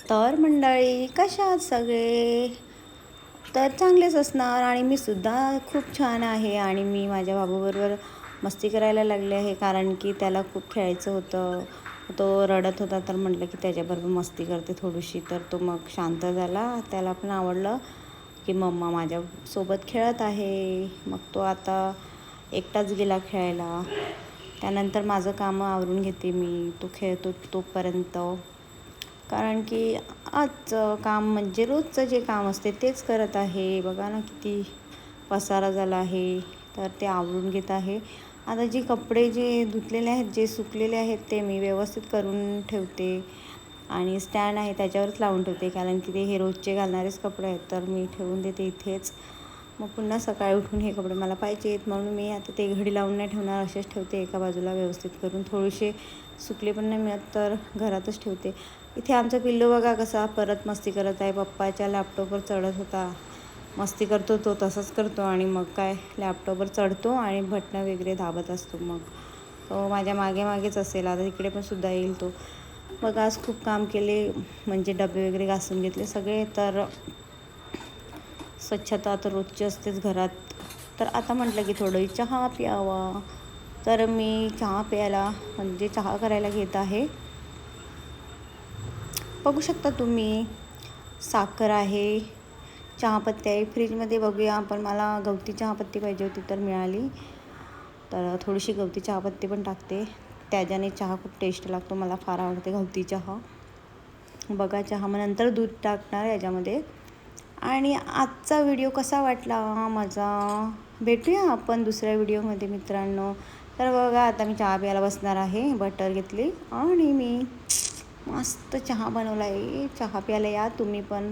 तर मंडळी कशा आहात सगळे? तर चांगलेच असणार आणि मी सुद्धा खूप छान आहे. आणि मी माझ्या बाबूबरोबर मस्ती करायला लागले आहे, कारण की त्याला खूप खेळायचं होतं. तो रडत होता, तर म्हटलं की त्याच्याबरोबर मस्ती करते थोडीशी. तर तो मग शांत झाला. त्याला पण आवडलं की मम्मा माझ्यासोबत खेळत आहे. मग तो आता एकटाच गेला खेळायला. त्यानंतर माझं कामं आवरून घेते मी. तो खेळतो तोपर्यंत, कारण की आजचं काम म्हणजे रोजचं जे काम असते तेच करत आहे. बघा ना किती पसारा झाला आहे. तर ते आवरून घेत आहे. आता जे कपडे जे धुतलेले आहेत, जे सुकलेले आहेत, ते मी व्यवस्थित करून ठेवते आणि स्टँड आहे त्याच्यावरच लावून ठेवते, कारण की हे रोजचे घालणारेच कपडे आहेत. तर मी ठेवून देते इथेच. मग पुन्हा सकाळी उठून हे कपडे मला पाहिजेत, म्हणून मी आता ते घडी लावून नाही ठेवणार, असेच ठेवते एका बाजूला व्यवस्थित करून. थोडेसे सुकले पण नाही मिळत तर घरातच ठेवते. इथे आमचा पिल्लू बघा कसा परत मस्ती करत आहे. पप्पाच्या लॅपटॉपवर चढत होता. मस्ती करतो तो, तसंच करतो आणि मग काय लॅपटॉपवर चढतो आणि बटणं वगैरे दाबत असतो. मग तो माझ्या मागे मागेच असेल. आता इकडे पण सुद्धा येईल तो. मग आज खूप काम केले, म्हणजे डबे वगैरे घासून घेतले सगळे. तर स्वच्छता तर रोजची असतेच घरात. तर आता म्हटलं की थोडं चहा प्यावा. तर मी चहा प्यायला म्हणजे चहा करायला घेत आहे. बघू शकता तुम्ही, साखर आहे, चहापत्ती आहे. फ्रीजमध्ये बघूया आपण, मला गवती चहापत्ती पाहिजे होती तर मिळाली. तर थोडीशी गवती चहापत्ती पण टाकते. त्याच्याने चहा खूप टेस्ट लागतो. मला फार आवडते गवती चहा. बघा चहा. मग नंतर दूध टाकणार याच्यामध्ये. आणि आजचा व्हिडिओ कसा वाटला माझा, भेटूया आपण दुसऱ्या व्हिडिओमध्ये मित्रांनो. तर बघा आता मी चहा प्यायला बसणार आहे. बटर घेतली आणि मी मस्त चहा बनवला आहे. चहा प्यायला या तुम्ही पण.